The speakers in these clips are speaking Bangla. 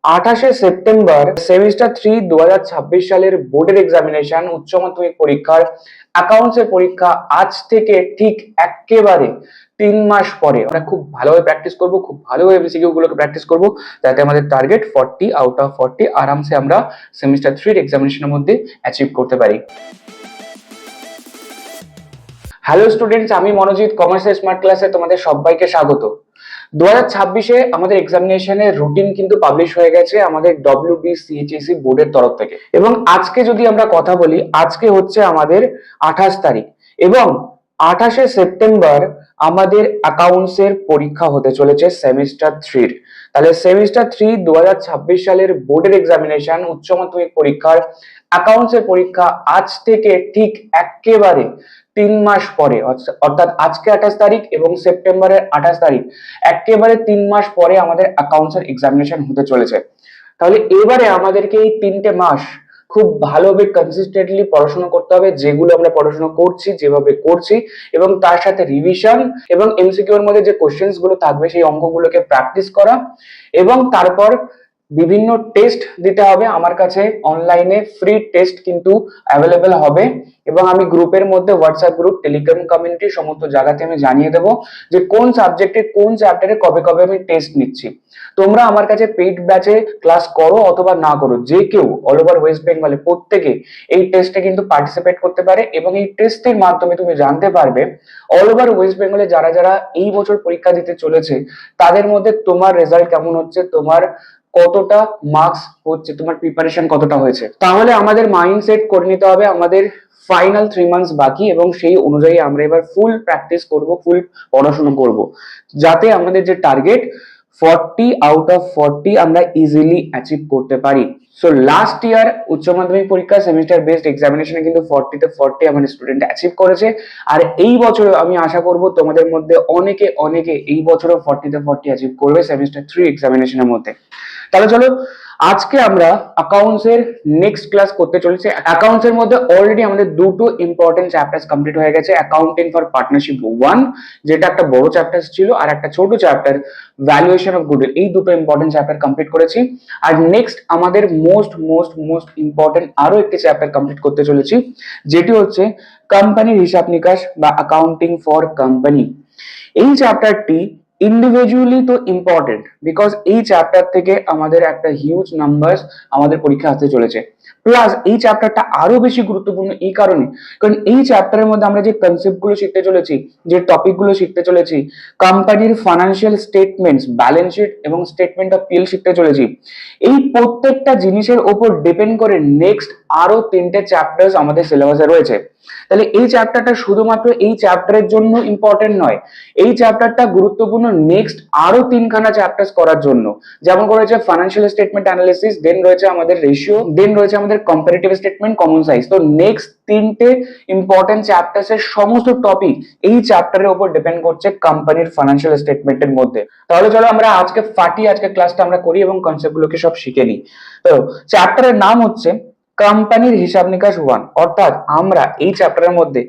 28 সেপ্টেম্বর সেমিস্টার 3 2026 সালের বোর্ডের এক্সামিনেশন উচ্চ মাধ্যমিক পরীক্ষার অ্যাকাউন্টসের পরীক্ষা আজ থেকে ঠিক একেবারে 3 মাস পরে আমরা খুব ভালোভাবে প্র্যাকটিস করব, খুব ভালোভাবে এমসিকিউ গুলোকে প্র্যাকটিস করব, যাতে আমাদের টার্গেট 40 আউট অফ 40 আরামসে আমরা সেমিস্টার 3 এক্সামিনেশনের মধ্যে অ্যাচিভ করতে পারি। হ্যালো স্টুডেন্টস, আমি মনোজিৎ, কমার্সের স্মার্ট ক্লাসে তোমাদের সবাইকে স্বাগত। 2026-এ আমাদের এক্সামিনেশনের রুটিন কিন্তু পাবলিশ হয়ে গেছে আমাদের WBCHSC বোর্ডের তরফ থেকে, এবং আজকে যদি আমরা কথা বলি, আজকে হচ্ছে আমাদের 28 তারিখ, এবং 28 সেপ্টেম্বর আমাদের অ্যাকাউন্টসের পরীক্ষা হতে চলেছে সেমিস্টার 3-র। তাহলে সেমিস্টার 3 2026 সালের বোর্ডের এক্সামিনেশন উচ্চ মাধ্যমিক পরীক্ষার অ্যাকাউন্টসের পরীক্ষা আজ থেকে ঠিক একেবারে 3 মাস পরে, অর্থাৎ আজকে 28 তারিখ এবং সেপ্টেম্বরের 28 তারিখ, একেবারে 3 মাস পরে আমাদের অ্যাকাউন্টসের এক্সামিনেশন হতে চলেছে। তাহলে এবারে আমাদেরকে এই 3টে মাস খুব ভালোভাবে কনসিস্টেন্টলি পড়াশোনা করতে হবে, যেগুলো আমরা পড়াশোনা করছি, যেভাবে করছি, এবং তার সাথে রিভিশন এবং এমসিকিউ এর মধ্যে যে কোশ্চেন্স গুলো থাকবে সেই অঙ্কগুলোকে প্র্যাকটিস করা, এবং তারপর বিভিন্ন টেস্ট দিতে হবে। আমার কাছে অনলাইনে ফ্রি টেস্ট কিন্তু অ্যাভেলেবেল হবে, এবং আমি গ্রুপের মধ্যে, হোয়াটসঅ্যাপ গ্রুপ, টেলিগ্রাম কমিউনিটি, সমস্ত জায়গাতে আমি জানিয়ে দেবো যে কোন সাবজেক্টে কোন চ্যাপ্টারে কবে কবে আমি টেস্ট নিচ্ছি। তোমরা আমার কাছে পেইড ব্যাচে ক্লাস করো অথবা না করো, যে কেউ অল ওভার ওয়েস্ট বেঙ্গলে প্রত্যেকে এই টেস্টে কিন্তু পার্টিসিপেট করতে পারে, এবং এই টেস্টের মাধ্যমে তুমি জানতে পারবে অল ওভার ওয়েস্ট বেঙ্গলে যারা যারা এই বছর পরীক্ষা দিতে চলেছে তাদের মধ্যে তোমার রেজাল্ট কেমন হচ্ছে, তোমার কতটা মার্কস হচ্ছে, তোমার প্রিপারেশন কতটা হয়েছে। তাহলে আমাদের মাইন্ড সেট করে নিতে হবে, আমাদের ফাইনাল 3 মান্থস বাকি, এবং সেই অনুযায়ী আমরা এবার ফুল প্র্যাকটিস করব, ফুল পড়াশোনা করব, যাতে আমাদের যে টার্গেট 40 আউট অফ 40 আমরা ইজিলি অ্যাচিভ করতে পারি। সো লাস্ট ইয়ার উচ্চ মাধ্যমিক পরীক্ষা সেমিস্টার বেসড এক্সামিনেশনে কিন্তু 40-তে 40 আমাদের স্টুডেন্ট অ্যাচিভ করেছে, আর এই বছরে আমি আশা করব তোমাদের মধ্যে অনেকে অনেকে এই বছরও 40-তে 40 অ্যাচিভ করবে সেমিস্টার 3 এক্সামিনেশনের মধ্যে। তাহলে চলো আজকে আমরা অ্যাকাউন্টস এর নেক্সট ক্লাস করতে চলেছি। অ্যাকাউন্টস এর মধ্যে অলরেডি আমাদের দুটো ইম্পর্টেন্ট চ্যাপ্টার্স কমপ্লিট হয়ে গেছে, অ্যাকাউন্টিং ফর পার্টনারশিপ 1, যেটা একটা বড় চ্যাপ্টার ছিল, আর একটা ছোট চ্যাপ্টার ভ্যালুয়েশন অফ গুডউইল। এই দুটো ইম্পর্টেন্ট চ্যাপ্টার কমপ্লিট করেছি, আর নেক্সট আমাদের মোস্ট মোস্ট মোস্ট ইম্পর্টেন্ট আরো একটি চ্যাপ্টার কমপ্লিট করতে চলেছি, যেটি হচ্ছে কোম্পানির হিসাব নিকাশ বা অ্যাকাউন্টিং ফর কোম্পানি। এই চ্যাপ্টারটি ইন্ডিভিজুয়ালি তো ইম্পর্টেন্ট, বিকজ এই চ্যাপ্টার থেকে আমাদের একটা হিউজ নাম্বারস আমাদের পরীক্ষা আসতে চলেছে। প্লাস এই চ্যাপ্টারটা আরো বেশি গুরুত্বপূর্ণ এই কারণে, কারণ এই চ্যাপ্টারের মধ্যে আমরা যে কনসেপ্ট গুলো শিখতে চলেছি, যে টপিক গুলো শিখতে চলেছি, কোম্পানির ফাইন্যান্সিয়াল স্টেটমেন্টস, ব্যালেন্স শিট এবং স্টেটমেন্ট অফ পিএল শিখতে চলেছি, এই প্রত্যেকটা জিনিসের উপর ডিপেন্ড করে নেক্সট আরো 3টে চ্যাপ্টার্স আমাদের সিলেবাসে রয়েছে। তাহলে এই চ্যাপ্টারটা শুধুমাত্র এই চ্যাপ্টারের জন্য ইম্পর্টেন্ট নয়, এই চ্যাপ্টারটা গুরুত্বপূর্ণ নেক্সট আরো 3খানা চ্যাপ্টার্স করার জন্য। যেমন রয়েছে ফাইন্যান্সিয়াল স্টেটমেন্ট অ্যানালিসিস, দেন রয়েছে আমাদের রেশিও, দেন রয়েছে আমাদের কম্পারেটিভ স্টেটমেন্ট, কমন সাইজ। তো নেক্সট 3টে ইম্পর্টেন্ট চ্যাপ্টার্স এর সমস্ত টপিক এই চ্যাপ্টারের উপর ডিপেন্ড করছে কোম্পানির ফাইন্যান্সিয়াল স্টেটমেন্টের মধ্যে। তাহলে চলো আমরা আজকে আজকে ক্লাসটা আমরা করি এবং কনসেপ্ট গুলোকে সব শিখে নিই। তো চ্যাপ্টারের নাম হচ্ছে কোম্পানির হিসাব নিকাশ 1, অর্থাৎ আমরা এই চ্যাপ্টারের মধ্যে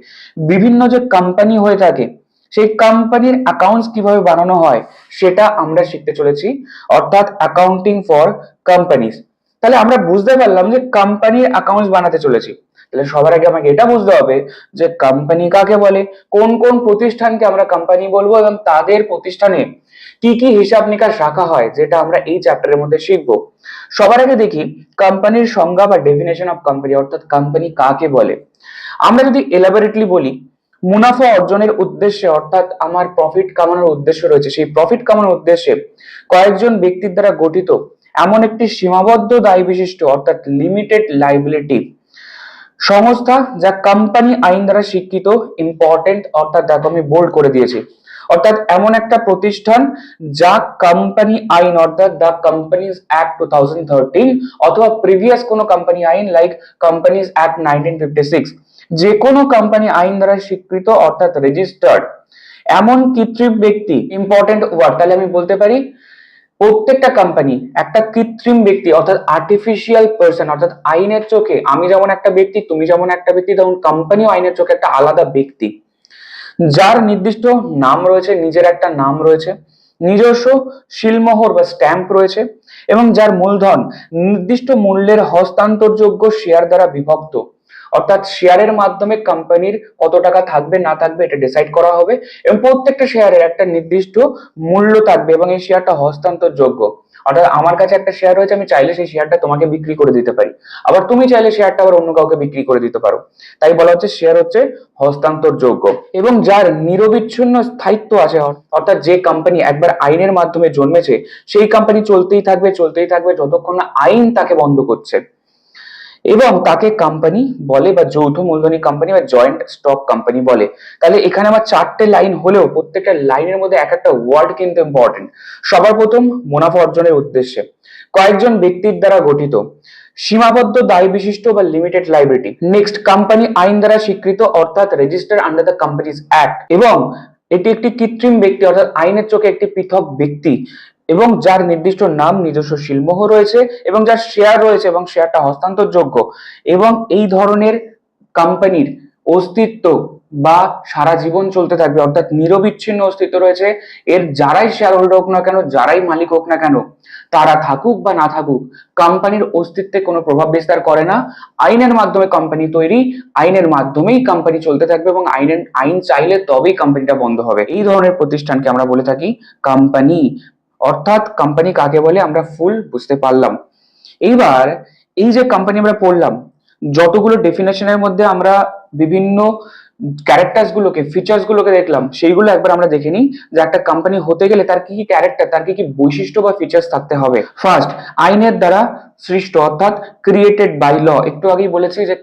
বিভিন্ন যে কোম্পানি হয়ে থাকে সেই কোম্পানির অ্যাকাউন্টস কিভাবে বানানো হয় সেটা আমরা শিখতে চলেছি, অর্থাৎ অ্যাকাউন্টিং ফর কোম্পানিজ। তাহলে আমরা বুঝতে পারলাম যে কোম্পানির অ্যাকাউন্টস বানাতে চলেছি। তাহলে সবার আগে আমাকে এটা বুঝতে হবে যে কোম্পানি কাকে বলে, কোন কোন প্রতিষ্ঠানকে আমরা কোম্পানি বলবো, এবং তাদের প্রতিষ্ঠানে কি কি হিসাব নিকাশ রাখা হয়, যেটা আমরা এই চ্যাপ্টারের মধ্যে শিখবো। সবার আগে দেখি কোম্পানির সংজ্ঞা বা ডেফিনেশন অফ কোম্পানি, অর্থাৎ কোম্পানি কাকে বলে। আমরা যদি এলাবোরেটলি বলি, মুনাফা অর্জনের উদ্দেশ্যে, অর্থাৎ আমার প্রফিট কামানোর উদ্দেশ্য রয়েছে, সেই প্রফিট কামানোর উদ্দেশ্যে কয়েকজন ব্যক্তির দ্বারা গঠিত এমন একটি সীমাবদ্ধ দায় বিশিষ্ট, অর্থাৎ লিমিটেড লাইবিলিটি সংস্থা, যা কোম্পানি আইন দ্বারা স্বীকৃত। ইম্পর্টেন্ট, অর্থাৎ দেখো আমি বোল্ড করে দিয়েছি, অর্থাৎ এমন একটা প্রতিষ্ঠান যা কোম্পানি আইন, অর্থাৎ দ্য কোম্পানিজ অ্যাক্ট 2013 অথবা প্রিভিয়াস কোনো কোম্পানি আইন লাইক কোম্পানিজ অ্যাক্ট 1956, যে কোনো কোম্পানি আইন দ্বারা স্বীকৃত, অর্থাৎ রেজিস্টার্ড এমন কৃত্রিম ব্যক্তি। ইম্পর্টেন্ট ওয়ার্ড, তাহলে আমি বলতে পারি প্রত্যেকটা কোম্পানি একটা কৃত্রিম ব্যক্তি, অর্থাৎ আর্টিফিশিয়াল পার্সন, অর্থাৎ আইনের চোখে আমি যেমন একটা ব্যক্তি, তুমি যেমন একটা ব্যক্তি, তেমন কোম্পানিও আইনের চোখে একটা আলাদা ব্যক্তি, যার নির্দিষ্ট নাম রয়েছে, নিজের একটা নাম রয়েছে, নিজস্ব শিলমোহর বা স্ট্যাম্প রয়েছে এবং যার মূলধন নির্দিষ্ট মূল্যের হস্তান্তরযোগ্য শেয়ার দ্বারা বিভক্ত। অর্থাৎ শেয়ারের মাধ্যমে কোম্পানির কত টাকা থাকবে না থাকবে এটা ডিসাইড করা হবে এবং প্রত্যেকটা শেয়ারের একটা নির্দিষ্ট মূল্য থাকবে এবং এই শেয়ারটা হস্তান্তরযোগ্য। অর্থাৎ আমার কাছে একটা শেয়ার রয়েছে, আমি চাইলে সেই শেয়ারটা তোমাকে বিক্রি করে দিতে পারি, আবার তুমি চাইলে শেয়ারটা আবার অন্য কাউকে বিক্রি করে দিতে পারো। তাই বলা হচ্ছে শেয়ার হচ্ছে হস্তান্তরযোগ্য এবং যার নিরবিচ্ছিন্ন স্থায়িত্ব আছে। অর্থাৎ যে কোম্পানি একবার আইনের মাধ্যমে জন্মেছে সেই কোম্পানি চলতেই থাকবে যতক্ষণ না আইন তাকে বন্ধ করছে, এবং তাকে কোম্পানি বলে বা যৌথ মূলধনী কোম্পানি বা জয়েন্ট স্টক কোম্পানি বলে। তাহলে এখানে আমার চারটে লাইন হলেও প্রত্যেকটা লাইনের মধ্যে এক একটা ওয়ার্ড কিন্তু ইম্পর্টেন্ট। সবার প্রথম, মুনাফা অর্জনের উদ্দেশ্যে, কয়েকজন ব্যক্তির দ্বারা গঠিত, সীমাবদ্ধ দায় বিশিষ্ট বা লিমিটেড লাইবিলিটি। নেক্সট, কোম্পানি আইন দ্বারা স্বীকৃত অর্থাৎ register under the companies act, এবং এটি একটি কৃত্রিম ব্যক্তি অর্থাৎ আইনের চোখে একটি পৃথক ব্যক্তি এবং যার নির্দিষ্ট নাম, নিজস্ব শিলমোহর রয়েছে এবং যার শেয়ার রয়েছে এবং শেয়ারটা হস্তান্তরযোগ্য, এবং এই ধরনের কোম্পানির অস্তিত্ব বা সারা জীবন চলতে থাকবে অর্থাৎ নিরবিচ্ছিন্ন অস্তিত্ব রয়েছে। এর যারাই শেয়ার হোল্ডার হোক না কেন, যারাই মালিক হোক না কেন, তারা থাকুক বা না থাকুক, কোম্পানির অস্তিত্বে কোনো প্রভাব বিস্তার করে না। আইনের মাধ্যমে কোম্পানি তৈরি, আইনের মাধ্যমেই কোম্পানি চলতে থাকবে এবং আইন চাইলে তবেই কোম্পানিটা বন্ধ হবে। এই ধরনের প্রতিষ্ঠানকে আমরা বলে থাকি কোম্পানি। অর্থাৎ কোম্পানি কাকে বলে আমরা ফুল বুঝতে পারলাম। এইবার এই যে কোম্পানি আমরা পড়লাম, যতগুলো ডেফিনেশনের মধ্যে আমরা বিভিন্ন ক্যারেক্টার্স গুলোকে, ফিচার্স গুলোকে দেখলাম, সেইগুলো একবার আমরা দেখে নিই যে একটা কোম্পানি হতে গেলে তার কি কি ক্যারেক্টার, তার কি কি বৈশিষ্ট্য বা ফিচার্স থাকতে হবে। ফার্স্ট, আইনের দ্বারা সৃষ্ট অর্থাৎ ক্রিয়েটেড বাই ল। একটু আগেই বলেছি যে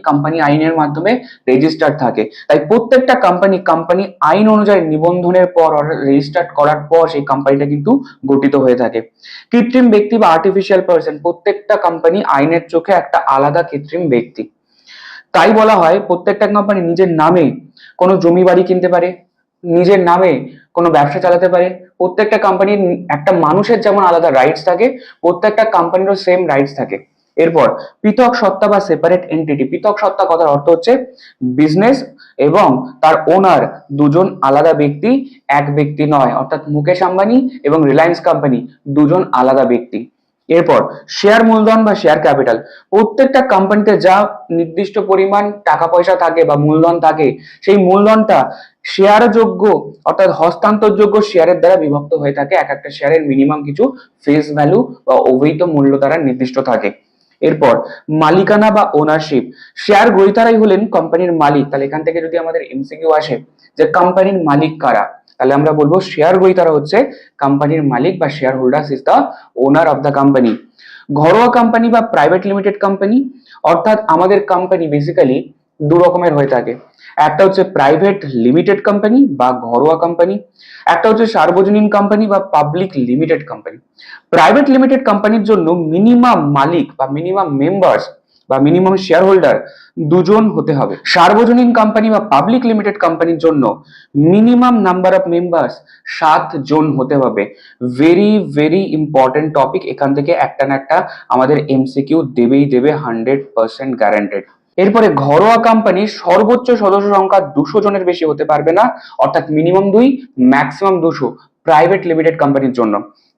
কোম্পানি আইনের মাধ্যমে রেজিস্টার থাকে, তাই প্রত্যেকটা কোম্পানি আইন অনুযায়ী নিবন্ধনের পর রেজিস্টার করার পর সেই কোম্পানিটা কিন্তু গঠিত হয়ে থাকে। কৃত্রিম ব্যক্তি বা আর্টিফিশিয়াল পার্সন, প্রত্যেকটা কোম্পানি আইনের চোখে একটা আলাদা কৃত্রিম ব্যক্তি। তাই বলা হয় প্রত্যেকটা কোম্পানি নিজের নামে কোনো জমি বাড়ি কিনতে পারে, নিজের নামে কোনো ব্যবসা চালাতে পারে। প্রত্যেকটা কোম্পানির একটা মানুষের যেমন আলাদা রাইটস থাকে, প্রত্যেকটা কোম্পানিরও সেম রাইটস থাকে। এরপর পৃথক সত্তা বা সেপারেট এন্টিটি। পৃথক সত্তা কথার অর্থ হচ্ছে বিজনেস এবং তার ওনার দুজন আলাদা ব্যক্তি, এক ব্যক্তি নয়। অর্থাৎ মুকেশ আম্বানি এবং রিলায়েন্স কোম্পানি দুজন আলাদা ব্যক্তি। এরপর শেয়ার মূলধন বা শেয়ার ক্যাপিটাল। প্রত্যেকটা কোম্পানিতে যা নির্দিষ্ট পরিমাণ টাকা পয়সা থাকে বা মূলধন থাকে, সেই মূলধনটা শেয়ার যোগ্য অর্থাৎ হস্তান্তরযোগ্য শেয়ারের দ্বারা বিভক্ত হয়ে থাকে। এক একটা শেয়ারের মিনিমাম কিছু ফেস ভ্যালু বা অবৈধ মূল্য দ্বারা নির্দিষ্ট থাকে। এরপর মালিকানা বা ওনারশিপ। শেয়ার গ্রহীতারাই হলেন কোম্পানির মালিক। তাহলে এখান থেকে যদি আমাদের এমসিকিউ আসে যে কোম্পানির মালিক কারা, তাহলে আমরা বলবো শেয়ার গ্রহীতারা হচ্ছে কোম্পানির মালিক বা share holders is the owner of the company. ঘরোয়া কোম্পানি বা প্রাইভেট লিমিটেড কোম্পানি, অর্থাৎ আমাদের কোম্পানি বেসিক্যালি দু রকমের হয়ে থাকে। একটা হচ্ছে প্রাইভেট লিমিটেড কোম্পানি বা ঘরোয়া কোম্পানি, একটা হচ্ছে সার্বজনীন কোম্পানি বা public limited company. Private limited কোম্পানির জন্য মিনিমাম মালিক বা মিনিমাম মেম্বার্স বা মিনিমাম শেয়ার হোল্ডার দুজন হতে হবে। সার্বজনীন কোম্পানি বা পাবলিক লিমিটেড কোম্পানির জন্য মিনিমাম নাম্বার অফ মেম্বার্স 7 জন হতে হবে। Very very important topic. এখান থেকে একটা না একটা আমাদের এমসিকিউ দেবেই দেবে, 100% গ্যারান্টেড। এরপরে ঘরোয়া কোম্পানির সর্বোচ্চ সদস্য সংখ্যা 200 জনের বেশি হতে পারবে না, অর্থাৎ মিনিমাম 2 ম্যাক্সিমাম 200 প্রাইভেট লিমিটেড কোম্পানির জন্য।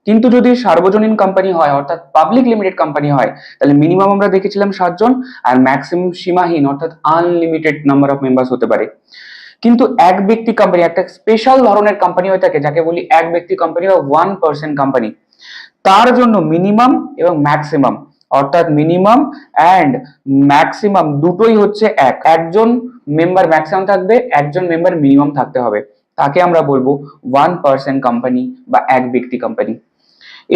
কিন্তু যদি সার্বজনীন কোম্পানি হয় অর্থাৎ পাবলিক লিমিটেড কোম্পানি হয়, তাহলে মিনিমাম আমরা দেখেছিলাম 7 জন আর ম্যাক্সিমাম সীমাহীন অর্থাৎ আনলিমিটেড নাম্বার অফ মেম্বার্স হতে পারে। কিন্তু এক ব্যক্তি কোম্পানি একটা স্পেশাল ধরনের কোম্পানি হয়ে থাকে যাকে বলি এক ব্যক্তি কোম্পানি বা 1% কোম্পানি। তার জন্য মিনিমাম এবং ম্যাক্সিমাম অর্থাৎ মিনিমাম অ্যান্ড ম্যাক্সিমাম দুটোই হচ্ছে একজন মেম্বার ম্যাক্সিমাম থাকবে, একজন মেম্বার মিনিমাম থাকতে হবে। তাকে আমরা বলবো 1% কোম্পানি বা এক ব্যক্তি কোম্পানি।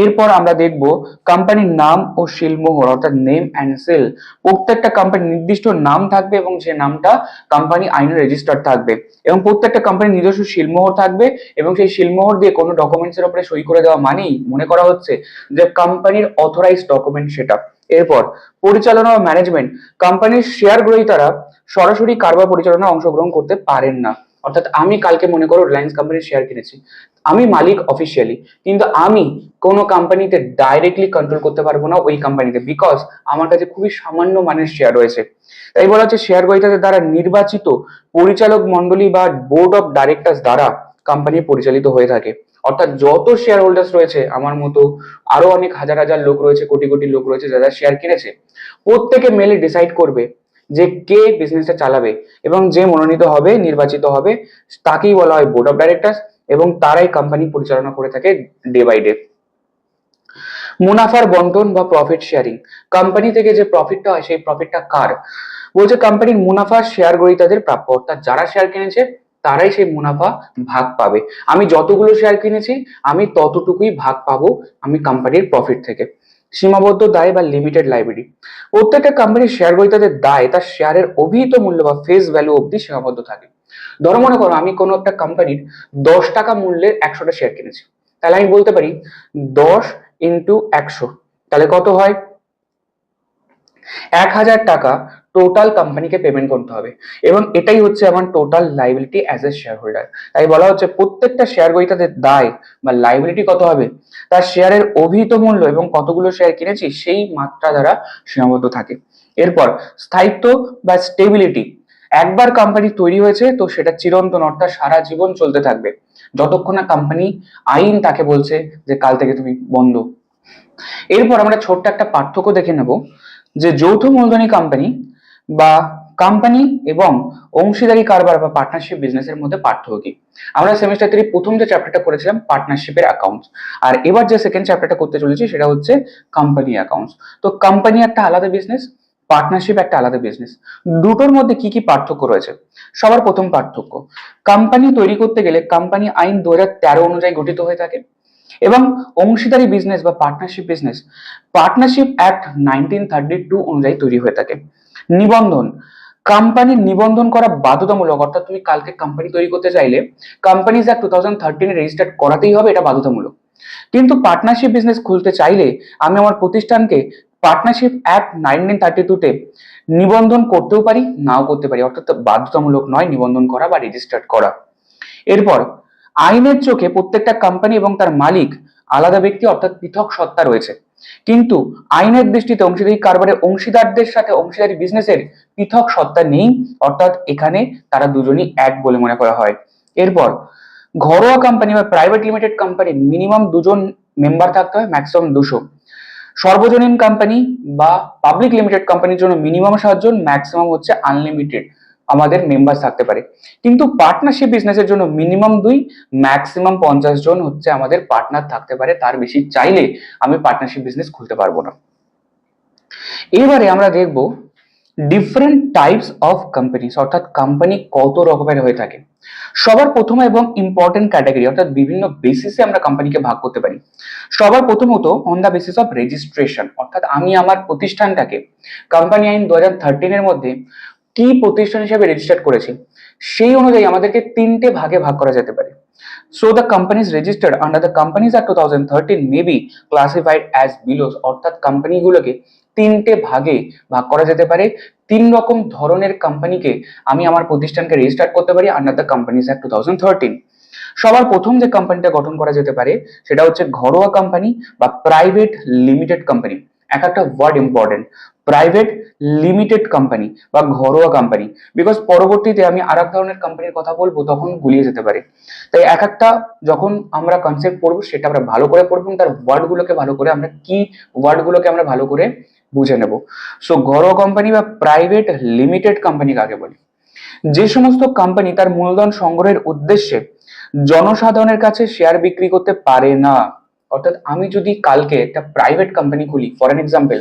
এরপর আমরা দেখব কোম্পানির নাম ও শিলমোহর অর্থাৎ নেম অ্যান্ড সেল। প্রত্যেকটা কোম্পানির নির্দিষ্ট নাম থাকবে এবং যে নামটা কোম্পানি আইনে রেজিস্টার থাকবে এবং প্রত্যেকটা কোম্পানির নিজস্ব শিলমোহর থাকবে এবং সেই শিলমোহর দিয়ে কোনো ডকুমেন্টসের উপরে সই করে দেওয়া মানেই মনে করা হচ্ছে যে কোম্পানির অথরাইজড ডকুমেন্ট সেটা। এরপর পরিচালনা ও ম্যানেজমেন্ট। কোম্পানির শেয়ার গ্রহীতারা সরাসরি কারবার পরিচালনায় অংশগ্রহণ করতে পারেন না। অর্থাৎ আমি কালকে মনে করো রিলায়েন্স কোম্পানির শেয়ার কিনেছি, আমি মালিক অফিসিয়ালি, কিন্তু আমি কোনো কোম্পানিতে ডাইরেক্টলি কন্ট্রোল করতে পারবো না ওই কোম্পানিতে, বিকজ আমার কাছে খুবই সামান্য মানের শেয়ার রয়েছে। তাই বলা হচ্ছে শেয়ার গ্রহীতাদের দ্বারা নির্বাচিত পরিচালক মন্ডলী বা বোর্ড অফ ডাইরেক্টরস দ্বারা কোম্পানি পরিচালিত হয়ে থাকে। অর্থাৎ যত শেয়ার হোল্ডার্স রয়েছে, আমার মতো আরো অনেক হাজার হাজার লোক রয়েছে, কোটি কোটি লোক রয়েছে যারা শেয়ার কিনেছে, প্রত্যেকে মেলে ডিসাইড করবে যে কে বিজনেসটা চালাবে, এবং যে মনোনীত হবে, নির্বাচিত হবে, তাকেই বলা হয় বোর্ড অফ ডাইরেক্টরস, এবং তারাই কোম্পানি পরিচালনা করে থাকে ডে বাই ডে। মুনাফার বন্টন বা প্রফিট শেয়ারিং, কোম্পানি থেকে যে প্রফিটটা হয় সেই প্রফিটটা কার? বলছে কোম্পানির মুনাফা শেয়ার গ্রহীতাদের প্রাপ্য, অর্থাৎ যারা শেয়ার কিনেছে তারাই সেই মুনাফা ভাগ পাবে। আমি যতগুলো শেয়ার কিনেছি আমি ততটুকুই ভাগ পাবো আমি কোম্পানির প্রফিট থেকে। সীমাবদ্ধ দায় বা লিমিটেড লাইবিলিটি, প্রত্যেকটা কোম্পানির শেয়ার গ্রহীতাদের দায় তার শেয়ারের অভিহিত মূল্য বা ফেস ভ্যালু অবধি সীমাবদ্ধ থাকে। ধরো মনে করো আমি কোনো একটা কোম্পানির 10 টাকা মূল্যের 100টা শেয়ার কিনেছি, তাহলে আমি বলতে পারি 10 × 100, তাহলে কত হয়? 1000 টাকা টোটাল কোম্পানিকে পেমেন্ট করতে হবে, এবং এটাই হচ্ছে আমার total liability as a share holder. তাই বলা হচ্ছে প্রত্যেকটা শেয়ার গ্রহীতাদের দায় বা লাইবিলিটি কত হবে? তার শেয়ারের অভিহিত মূল্য এবং কতগুলো শেয়ার কিনেছি সেই মাত্রা দ্বারা সীমাবদ্ধ থাকে। এরপর স্থায়িত্ব বা স্টেবিলিটি, একবার কোম্পানি তৈরি হয়েছে তো সেটা চিরন্তন, অর্থাৎ সারা জীবন চলতে থাকবে, যতক্ষণ না কোম্পানি আইন তাকে বলছে যে কাল থেকে তুমি বন্ধ। এরপর আমরা ছোট্ট একটা পার্থক্য দেখে নেব যে যৌথ মূলধনী কোম্পানি বা কোম্পানি এবং অংশীদারি কারবার বা পার্টনারশিপ বিজনেসের মধ্যে পার্থক্য কি। আমরা সেমিস্টার 3 প্রথম যে চ্যাপ্টারটা করেছিলাম পার্টনারশিপের অ্যাকাউন্টস, আর এবার যে সেকেন্ড চ্যাপ্টারটা করতে চলেছি সেটা হচ্ছে কোম্পানি অ্যাকাউন্টস। তো কোম্পানি একটা আলাদা বিজনেস, পার্টনারশিপ একটা আলাদা বিজনেস, দুটোর মধ্যে কি কি পার্থক্য রয়েছে? সবার প্রথম পার্থক্য, কোম্পানি তৈরি করতে গেলে কোম্পানি আইন 2013 অনুযায়ী গঠিত হয়ে থাকে, এবং অংশীদারি বিজনেস বা পার্টনারশিপ বিজনেস পার্টনারশিপ অ্যাক্ট 1932 অনুযায়ী তৈরি হয়ে থাকে। নিবন্ধন, কোম্পানির নিবন্ধন করা বাধ্যতামূলক, অর্থাৎ তুমি কালকে কোম্পানি তৈরি করতে চাইলে কোম্পানিজ অ্যাক্ট 2013 রেজিস্টার্ড করাতেই হবে, এটা বাধ্যতামূলক। কিন্তু পার্টনারশিপ বিজনেস খুলতে চাইলে আমি আমার প্রতিষ্ঠানকে পার্টনারশিপ অ্যাক্ট 1932 তে নিবন্ধন করতেও পারি, নাও করতে পারি, অর্থাৎ বাধ্যতামূলক নয় নিবন্ধন করা বা রেজিস্টার্ড করা। এরপর আইনের চোখে প্রত্যেকটা কোম্পানি এবং তার মালিক আলাদা ব্যক্তি, অর্থাৎ পৃথক সত্তা রয়েছে, কিন্তু আইনের দৃষ্টিতে অংশীদারি কারবারে অংশীদারদের সাথে অংশীদারি বিজনেসের পৃথক সত্তা নেই, অর্থাৎ এখানে তারা দুজনই এক বলে মনে করা হয়। এরপর ঘরোয়া কোম্পানি বা প্রাইভেট লিমিটেড কোম্পানি মিনিমাম 2জন মেম্বার থাকতে হয়, ম্যাক্সিমাম 200। সর্বজনীন কোম্পানি বা পাবলিক লিমিটেড কোম্পানির জন্য মিনিমাম 7জন, ম্যাক্সিমাম হচ্ছে আনলিমিটেড আমাদের মেম্বার থাকতে পারে। কিন্তু পার্টনারশিপ বিজনেসের জন্য মিনিমাম 2, ম্যাক্সিমাম 50 জন হচ্ছে আমাদের পার্টনার থাকতে পারে, তার বেশি চাইলে আমি পার্টনারশিপ বিজনেস খুলতে পারবো না। এবারে আমরা দেখব ডিফারেন্ট টাইপস অফ কোম্পানিজ, অর্থাৎ কোম্পানি কত রকমের হয়ে থাকে। সবার প্রথম এবং ইম্পর্টেন্ট ক্যাটাগরি, অর্থাৎ বিভিন্ন বেসিসে আমরা কোম্পানিকে ভাগ করতে পারি। সবার প্রথমত on the basis of registration, অর্থাৎ আমি আমার প্রতিষ্ঠানটাকে কোম্পানি আইন 2013 এর মধ্যে কি প্রতিষ্ঠান হিসেবে রেজিস্টার্ড করেছি সেই অনুযায়ী আমাদেরকে 3টে ভাগে ভাগ করা যেতে পারে। So the companies registered under the companies act 2013 may be classified as follows, অর্থাৎ কোম্পানিগুলোকে 3টে ভাগে ভাগ করা যেতে পারে। 3 রকম ধরনের কোম্পানিকে আমি আমার প্রতিষ্ঠানকে রেজিস্টার করতে পারি আন্ডার দ্য কোম্পানিজ অ্যাক্ট 2013। সবার প্রথম যে কোম্পানিটা গঠন করা যেতে পারে সেটা হচ্ছে ঘরোয়া কোম্পানি বা প্রাইভেট লিমিটেড কোম্পানি। একটা word important, private limited company বা ঘরোয়া কোম্পানি, বিকজ পরবর্তীতে আমি আর এক ধরনের কোম্পানির কথা বলবো তখন গুলিয়ে যেতে পারে। তাই একটা যখন আমরা কনসেপ্ট পড়বো সেটা আমরা ভালো করে পড়বো, তার ওয়ার্ডগুলোকে ভালো করে আমরা কি ওয়ার্ডগুলোকে আমরা ভালো করে বুঝে নেব। সো ঘরোয়া কোম্পানি বা প্রাইভেট লিমিটেড কোম্পানি কাকে বলি? যে সমস্ত কোম্পানি তার মূলধন সংগ্রহের উদ্দেশ্যে জনসাধারণের কাছে শেয়ার বিক্রি করতে পারে না, অর্থাৎ আমি যদি কালকে একটা প্রাইভেট কোম্পানি খুলি, for an example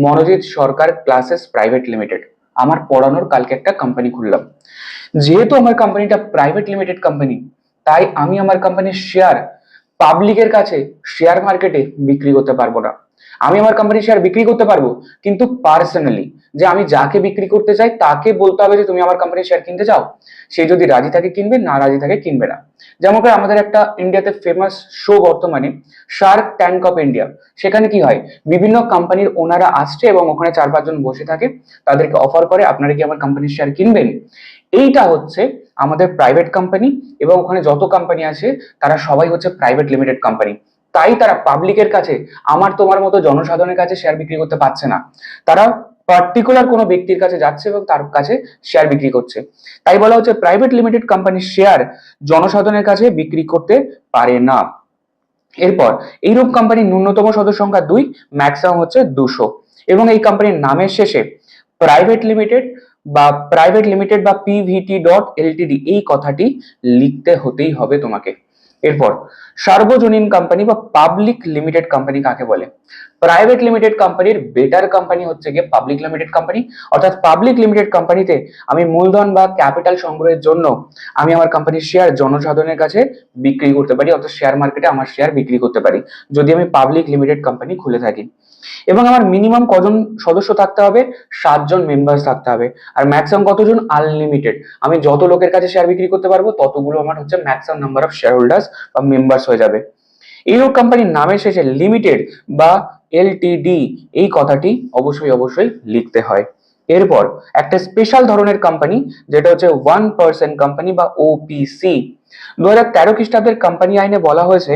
Manojit Sarkar classes private limited, আমার পড়ানোর কালকে একটা কোম্পানি খুললাম, যেহেতু আমার কোম্পানিটা প্রাইভেট লিমিটেড কোম্পানি, তাই আমি আমার কোম্পানির শেয়ার পাবলিকের কাছে শেয়ার মার্কেটে বিক্রি করতে পারবো না। আমি আমার কোম্পানির শেয়ার বিক্রি করতে পারবো, কিন্তু পার্সোনালি, যে আমি যাকে বিক্রি করতে চাই তাকে বলতে হবে যে তুমি আমার কোম্পানির শেয়ার কিনতে চাও, সে যদি রাজি থাকে কিনবে, না রাজি থাকে কিনবে না। যেমন করে আমাদের একটা ইন্ডিয়াতে ফেমাস শো বর্তমানে শার্ক ট্যাঙ্ক অফ ইন্ডিয়া, সেখানে কি হয় বিভিন্ন কোম্পানির ওনারা আসছে এবং ওখানে 4-5 জন বসে থাকে, তাদেরকে অফার করে আপনারা কি আমার কোম্পানির শেয়ার কিনবেন। এইটা হচ্ছে আমাদের প্রাইভেট কোম্পানি, এবং ওখানে যত কোম্পানি আছে তারা সবাই হচ্ছে প্রাইভেট লিমিটেড কোম্পানি, তাই তারা পাবলিকের কাছে আমার তোমার মতো জনসাধারণের কাছে শেয়ার বিক্রি করতে পারছে না। তারা পার্টিকুলার কোনো ব্যক্তির কাছে যাচ্ছে এবং তার কাছে শেয়ার বিক্রি করছে। তাই বলা হচ্ছে প্রাইভেট লিমিটেড কোম্পানির শেয়ার জনসাধারণের কাছে বিক্রি করতে পারে না। এরপর এইরূপ কোম্পানির ন্যূনতম সদস্য সংখ্যা 2, ম্যাক্সিমাম হচ্ছে 200, এবং এই কোম্পানির নামের শেষে প্রাইভেট লিমিটেড বা পিভিটি ডট এলটিডি এই কথাটি লিখতে হতেই হবে তোমাকে। এরপর সার্বজনীন কোম্পানি বা পাবলিক লিমিটেড কোম্পানি কাকে বলে? প্রাইভেট লিমিটেড কোম্পানির বেটার কোম্পানি হচ্ছে গিয়ে পাবলিক লিমিটেড কোম্পানি। অর্থাৎ পাবলিক লিমিটেড কোম্পানিতে আমি মূলধন বা ক্যাপিটাল সংগ্রহের জন্য আমি আমার কোম্পানির শেয়ার জনসাধারণের কাছে বিক্রি করতে পারি, অর্থাৎ শেয়ার মার্কেটে আমার শেয়ার বিক্রি করতে পারি যদি আমি পাবলিক লিমিটেড কোম্পানি খুলে থাকি। এবং আমার মিনিমাম কজন সদস্য থাকতে হবে? 7 জন মেম্বার্স থাকতে হবে। আর ম্যাক্সিমাম কতজন? আনলিমিটেড। আমি যত লোকের কাছে শেয়ার বিক্রি করতে পারবো ততগুলো আমার হচ্ছে maximum number of share holders বা মেম্বার্স হয়ে যাবে। এইরূপ কোম্পানির নামের শেষে লিমিটেড বা এলটিডি এই কথাটি অবশ্যই লিখতে হয়। এরপর একটা স্পেশাল ধরনের কোম্পানি যেটা হচ্ছে 1% কোম্পানি বা ওপিসি। 2013 খ্রিস্টাব্দের কোম্পানি আইনে বলা হয়েছে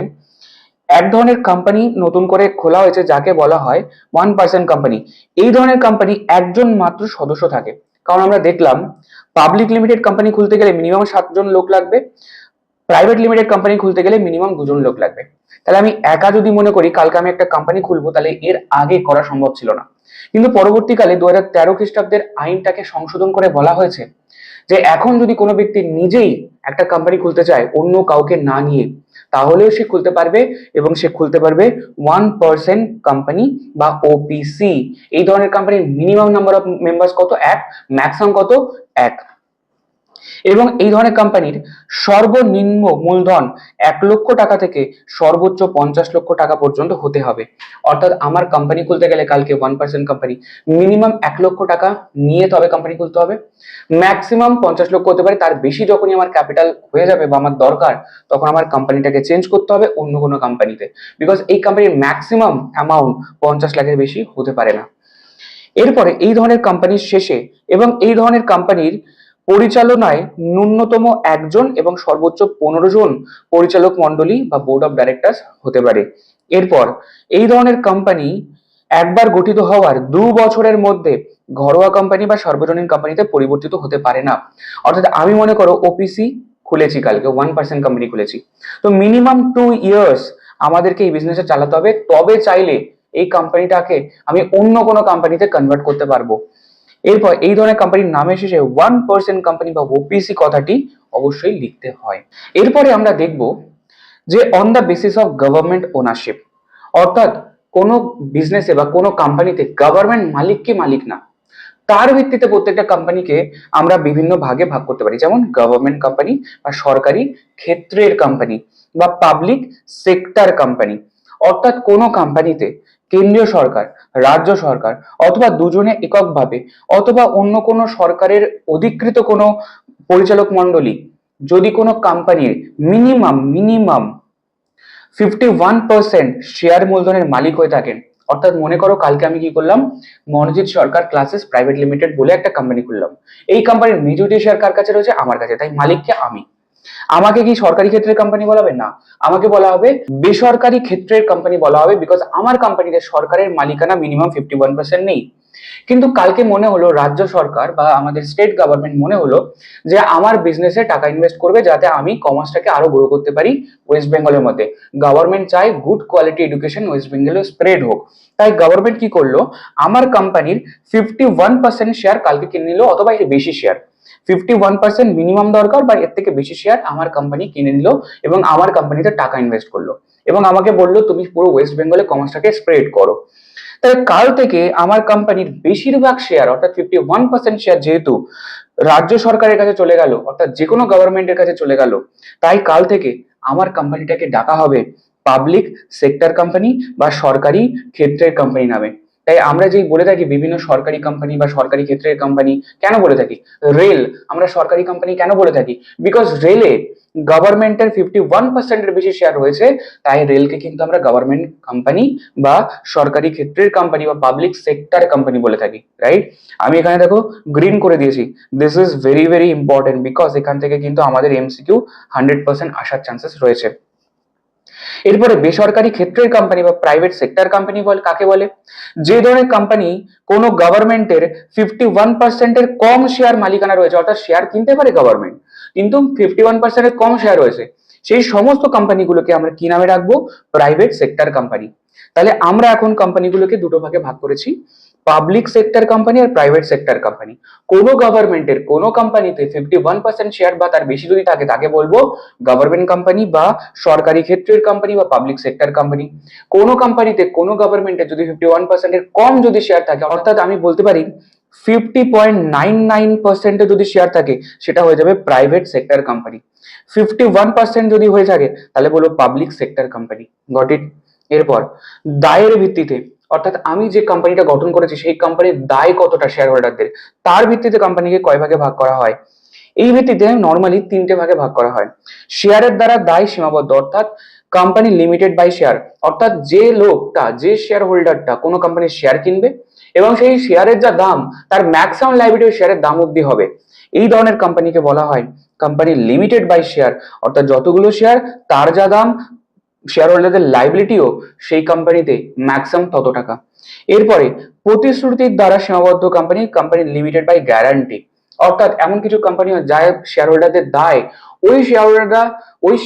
এক ধরনের কোম্পানি নতুন করে খোলা হয়েছে যাকে বলা হয় 1% কোম্পানি। এই ধরনের কোম্পানি একজন মাত্র সদস্য থাকে। কারণ আমরা দেখলাম পাবলিক লিমিটেড কোম্পানি খুলতে গেলে মিনিমাম 7 জন লোক লাগবে, প্রাইভেট লিমিটেড কোম্পানি খুলতে গেলে মিনিমাম 2 জন লোক লাগবে। তাহলে আমি একা যদি মনে করি কালকে আমি একটা কোম্পানি খুলবো, তাহলে এর আগে করা সম্ভব ছিল না। কিন্তু পরবর্তীকালে 2013 খ্রিস্টাব্দের আইনটাকে সংশোধন করে বলা হয়েছে যে এখন যদি কোনো ব্যক্তি নিজেই একটা কোম্পানি খুলতে চায় অন্য কাউকে না নিয়ে, তাহলেও সে খুলতে পারবে, এবং সে খুলতে পারবে 1% কোম্পানি বা ওপিসি। এই ধরনের কোম্পানির মিনিমাম নাম্বার অফ মেম্বার্স কত? 1, ম্যাক্সিমাম কত? 1। এবং এই ধরনের কোম্পানির সর্বনিম্ন মূলধন 1 লক্ষ টাকা থেকে সর্বোচ্চ 50 লক্ষ টাকা পর্যন্ত হতে হবে। অর্থাৎ আমার কোম্পানি খুলতে গেলে কালকে 1% কোম্পানি মিনিমাম 1 লক্ষ টাকা নিয়ে তবে কোম্পানি খুলতে হবে, ম্যাক্সিমাম 50 লক্ষ হতে পারে। তার বেশি যখনই আমার ক্যাপিটাল হয়ে যাবে বা আমার দরকার, তখন আমার কোম্পানিটাকে চেঞ্জ করতে হবে অন্য কোনো কোম্পানিতে, বিকজ এই কোম্পানির ম্যাক্সিমাম অ্যামাউন্ট 50 লাখের বেশি হতে পারে না। এরপরে এই ধরনের কোম্পানির শেষে এবং এই ধরনের কোম্পানির পরিচালনায় ন্যূনতম 1 জন এবং সর্বোচ্চ 15 জন পরিচালক মন্ডলী বা বোর্ড অফ ডাইরেক্টরস হতে পারে। এরপর এই ধরনের কোম্পানি একবার গঠিত হওয়ার 2 বছরের মধ্যে ঘরোয়া কোম্পানি বা সর্বজনীন কোম্পানিতে পরিবর্তিত হতে পারে না। অর্থাৎ আমি মনে করো ওপিসি খুলেছি, কালকে 1% কোম্পানি খুলেছি, তো মিনিমাম 2 ইয়ার্স আমাদেরকে এই বিজনেসে চালাতে হবে, তবে চাইলে এই কোম্পানিটাকে আমি অন্য কোনো কোম্পানিতে কনভার্ট করতে পারবো। এরপর এই ধরনের কোম্পানির নামের শেষে 1% কোম্পানি বা ওপিসি কথাটি অবশ্যই লিখতে হয়। এরপরে আমরা দেখব যে on the basis of government ownership, অর্থাৎ কোনো বিজনেসে বা কোনো কোম্পানিতে গভর্নমেন্ট মালিক কি মালিক না, তার ভিত্তিতে প্রত্যেকটা কোম্পানিকে আমরা বিভিন্ন ভাগে ভাগ করতে পারি। যেমন গভর্নমেন্ট কোম্পানি বা সরকারি ক্ষেত্রের কোম্পানি বা পাবলিক সেক্টর কোম্পানি। অর্থাৎ কোনো কোম্পানিতে কেন্দ্রীয় সরকার, রাজ্য সরকার অথবা দুজনে এককভাবে অথবা অন্য কোনো সরকারের অধিকৃত কোনো পরিচালক মণ্ডলী যদি কোনো কোম্পানির মিনিমাম 51% শেয়ার মূলধনের মালিক হয়ে থাকেন। অর্থাৎ মনে করো কালকে আমি কি করলাম, Manojit Sarkar classes private limited বলে একটা কোম্পানি খুললাম। এই কোম্পানির মেজরিটি শেয়ার কার কাছে রয়েছে? আমার কাছে। তাই মালিককে আমি। আমাকে কি সরকারি ক্ষেত্রের কোম্পানি বলা হবে? না, আমাকে বলা হবে বেসরকারি ক্ষেত্রের কোম্পানি বলা হবে, বিকজ আমার কোম্পানিতে সরকারের মালিকানা মিনিমাম 51% নেই। কিন্তু কালকে মনে হলো রাজ্য সরকার বা আমাদের স্টেট গভর্নমেন্ট মনে হলো যে আমার বিজনেসে টাকা ইনভেস্ট করবে যাতে আমি কমার্সটাকে আরো গ্রো করতে পারি ওয়েস্ট বেঙ্গলের মধ্যে। গভর্নমেন্ট চায় গুড কোয়ালিটি এডুকেশন ওয়েস্ট বেঙ্গলে স্প্রেড হোক। তাই গভর্নমেন্ট কি করলো, আমার কোম্পানির 51% শেয়ার কালকে কিনে নিল, অথবা এর বেশি শেয়ার। 51% মিনিমাম দরকার বা এর থেকে বেশি শেয়ার আমার কোম্পানি কিনে নিল এবং আমার কোম্পানিতে টাকা ইনভেস্ট করলো এবং আমাকে বললো তুমি পুরো ওয়েস্ট বেঙ্গলে কমার্সটাকে স্প্রেড করো। তাই কাল থেকে আমার কোম্পানির বেশিরভাগ শেয়ার অর্থাৎ 51% শেয়ার যেহেতু রাজ্য সরকারের কাছে চলে গেল, অর্থাৎ যে কোনো গভর্নমেন্টের কাছে চলে গেল, তাই কাল থেকে আমার কোম্পানিটাকে ডাকা হবে পাবলিক সেক্টর কোম্পানি বা সরকারি ক্ষেত্রের কোম্পানি নামে। তাই আমরা যেই বলে থাকি বিভিন্ন সরকারি কোম্পানি বা সরকারি ক্ষেত্রের কোম্পানি কেন বলে থাকি, রেল আমরা সরকারি কোম্পানি কেন বলে থাকি, বিকজ রেলে গভর্নমেন্টের 51% এর বেশি শেয়ার রয়েছে, তাই রেলকে কিন্তু আমরা গভর্নমেন্ট কোম্পানি বা সরকারি ক্ষেত্রের কোম্পানি বা পাবলিক সেক্টর কোম্পানি বলে থাকি, রাইট। আমি এখানে দেখো গ্রিন করে দিয়েছি, this is very important, because এখান থেকে কিন্তু আমাদের এমসিকিউ 100% আসার চান্সেস রয়েছে। এরপরে বেসরকারি ক্ষেত্রের কোম্পানি বা প্রাইভেট সেক্টর কোম্পানি কাকে বলে? যে ধরনের কোম্পানি কোনো গভর্নমেন্টের 51% কম শেয়ার মালিকানা রয়েছে, অর্থাৎ শেয়ার কিনতে পারে গভর্নমেন্ট কিন্তু 51% কম শেয়ার রয়েছে, সেই সমস্ত কোম্পানিগুলোকে আমরা কি নামে রাখবো? Private sector company. তাহলে আমরা এখন কোম্পানিগুলোকে দুটো ভাগে ভাগ করেছি, পাবলিক সেক্টর কোম্পানি আর প্রাইভেট সেক্টর কোম্পানি। কোনো গভর্নমেন্টের কোনো কোম্পানিতে 51% শেয়ার বা তার বেশি যদি থাকে তাকে বলবো গভর্নমেন্ট কোম্পানি বা সরকারি ক্ষেত্রের কোম্পানি বা পাবলিক সেক্টর কোম্পানি। কোনো কোম্পানিতে কোনো গভর্নমেন্টের যদি 51% কম যদি শেয়ার থাকে, অর্থাৎ আমি বলতে পারি 50.99% যদি শেয়ার থাকে, সেটা হয়ে যাবে প্রাইভেট সেক্টর কোম্পানি। 51% যদি হয়ে থাকে তাহলে বলবো public sector company. Got it? এরপর দায়ের ভিত্তিতে, অর্থাৎ আমি যে কোম্পানিটা গঠন করেছি সেই কোম্পানির দায় কতটা শেয়ার হোল্ডারদের, তার ভিত্তিতে কোম্পানিকে কয় ভাগে ভাগ করা হয়? এই ভিত্তিতে নর্মালি তিনটে ভাগে ভাগ করা হয়। শেয়ারের দ্বারা দায় সীমাবদ্ধ, অর্থাৎ কোম্পানি লিমিটেড বাই শেয়ার, অর্থাৎ যে লোকটা, যে শেয়ার হোল্ডারটা কোনো কোম্পানির শেয়ার কিনবে এবং সেই শেয়ারের যা দাম তার ম্যাক্সিমাম লাইবিলিটি শেয়ারের দাম অবধি হবে, এই ধরনের কোম্পানিকে বলা হয় কোম্পানি লিমিটেড বাই শেয়ার, অর্থাৎ যতগুলো শেয়ার তার যা দাম, শেয়ার হোল্ডারদের লাইবিলিটিও সেই কোম্পানিতে ম্যাক্সিমাম তত টাকা। এরপরে প্রতিশ্রুতির দ্বারা সীমাবদ্ধ company, company limited by guarantee, অর্থাৎ এমন কিছু কোম্পানি যায় শেয়ার হোল্ডারদের দায়, ওই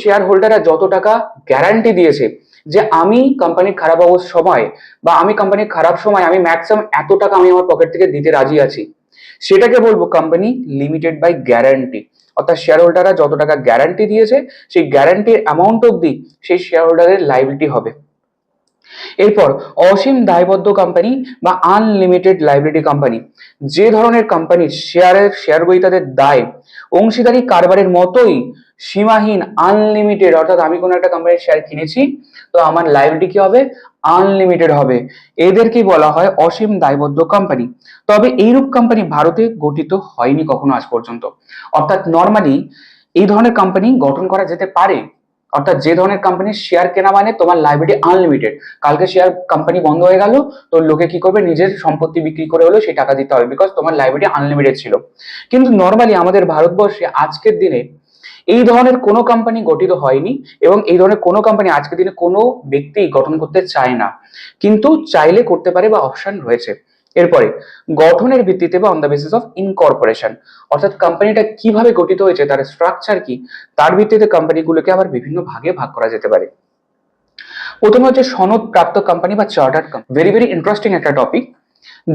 শেয়ার হোল্ডাররা যত টাকা গ্যারান্টি দিয়েছে যে আমি কোম্পানির খারাপ অবস্থার সময় বা আমি কোম্পানির খারাপ সময় আমি ম্যাক্সিমাম এত টাকা আমি আমার পকেট থেকে দিতে রাজি আছি, সেটাকে বলবো কোম্পানি লিমিটেড বাই গ্যারান্টি। অর্থাৎ শেয়ার হোল্ডাররা যত টাকা গ্যারান্টি দিয়েছে সেই গ্যারান্টির অ্যামাউন্ট অব্দি সেই শেয়ার হোল্ডারের লাইবিলিটি হবে। এরপর অসীম দায়বদ্ধ কোম্পানি বা আনলিমিটেড লাইবিলিটি কোম্পানি, যে ধরনের কোম্পানির শেয়ার গ্রহীতাদের দায় অংশীদারি কারবারের মতোই সীমাহীন, আনলিমিটেড, অর্থাৎ আমি কোনো একটা কোম্পানির শেয়ার কিনেছি তো আমার লাইবিলিটি কি হবে? আনলিমিটেড হবে। এদেরকে বলা হয় অসীম দায়বদ্ধ কোম্পানি। তবে এইরূপ কোম্পানি ভারতে গঠিত হয়নি কখনো আজ পর্যন্ত। অর্থাৎ নর্মালি এই ধরনের কোম্পানি গঠন করা যেতে পারে, অর্থাৎ যে ধরনের কোম্পানির শেয়ার কেনা মানে তোমার লাইবিলিটি আনলিমিটেড, কালকে শেয়ার কোম্পানি বন্ধ হয়ে গেল তো লোকে কি করবে? নিজের সম্পত্তি বিক্রি করে হলেও সেই টাকা দিতে হবে, বিকজ তোমার লাইবিলিটি আনলিমিটেড ছিল। কিন্তু নর্মালি আমাদের ভারতবর্ষে আজকের দিনে এই ধরনের কোনো কোম্পানি গঠিত হয়নি এবং এই ধরনের কোনো কোম্পানি আজকের দিনে কোনো ব্যক্তি গঠন করতে চায় না, কিন্তু চাইলে করতে পারে বা অপশন রয়েছে। এরপরে গঠনের ভিত্তিতে বা on the basis of incorporation, অর্থাৎ কোম্পানিটা কিভাবে গঠিত হয়েছে, তার স্ট্রাকচার কি, তার ভিত্তিতে কোম্পানিগুলোকে আবার বিভিন্ন ভাগে ভাগ করা যেতে পারে। প্রথমে হচ্ছে সনদ প্রাপ্ত কোম্পানি বা chartered company. Very very interesting একটা টপিক।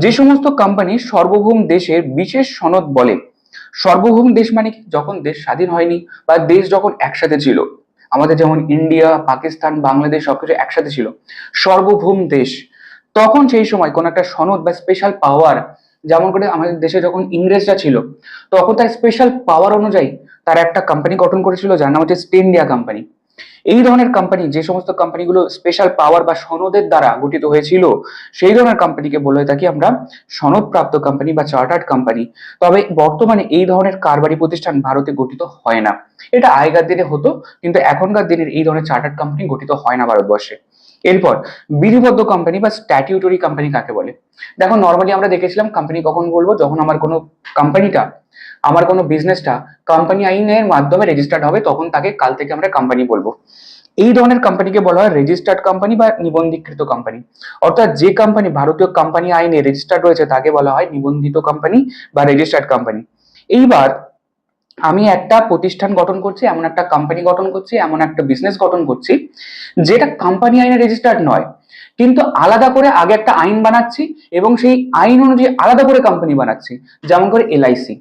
যে সমস্ত কোম্পানি সার্বভৌম দেশের বিশেষ সনদ বলে, সার্বভৌম দেশ মানে কি? যখন দেশ স্বাধীন হয়নি বা দেশ যখন একসাথে ছিল, আমাদের যেমন ইন্ডিয়া, পাকিস্তান, বাংলাদেশ সবকিছু একসাথে ছিল, সার্বভৌম দেশ, তখন সেই সময় কোন একটা সনদ বা স্পেশাল পাওয়ার, যেমন করে আমাদের দেশে যখন ইংরেজরা ছিল তখন তার স্পেশাল পাওয়ার অনুযায়ী তারা একটা কোম্পানি গঠন করেছিল যার নাম হচ্ছে ইস্ট ইন্ডিয়া কোম্পানি। এই ধরনের কোম্পানি, যে সমস্ত কোম্পানিগুলো স্পেশাল পাওয়ার বা সনদের দ্বারা গঠিত হয়েছিল, সেই ধরনের কোম্পানিকে বলে থাকি আমরা সনদপ্রাপ্ত কোম্পানি বা চার্টার্ড কোম্পানি। তবে বর্তমানে এই ধরনের কারবারি প্রতিষ্ঠান ভারতে গঠিত হয় না। এটা আগেকার দিনে হতো, কিন্তু এখনকার দিনের এই ধরনের চার্টার্ড কোম্পানি গঠিত হয় না ভারতবর্ষে। এরপর বিধিবদ্ধ কোম্পানি বা স্ট্যাটিউটরি কোম্পানি কাকে বলে? দেখো নর্মালি আমরা দেখেছিলাম কোম্পানি কখন বলবো? যখন আমার কোনো কোম্পানিটা, আমার কোনো বিজনেসটা কোম্পানি আইনের মাধ্যমে রেজিস্টার্ড হবে, তখন তাকে কাল থেকে আমরা কোম্পানি বলবো। এই ধরনের কোম্পানিকে বলা হয় রেজিস্টার্ড কোম্পানি বা নিবন্ধীকৃত কোম্পানি। অর্থাৎ যে কোম্পানি ভারতীয় কোম্পানি আইনে রেজিস্টার্ড রয়েছে তাকে বলা হয় নিবন্ধিত কোম্পানি বা রেজিস্টার্ড কোম্পানি। এইবার আমি একটা প্রতিষ্ঠান গঠন করছি, এমন একটা কোম্পানি গঠন করছি, এমন একটা বিজনেস গঠন করছি যেটা কোম্পানি আইনে রেজিস্টার্ড নয়, কিন্তু আলাদা করে আগে একটা আইন বানাচ্ছি এবং সেই আইন অনুযায়ী আলাদা করে কোম্পানি বানাচ্ছি। যেমন করে এলআইসি,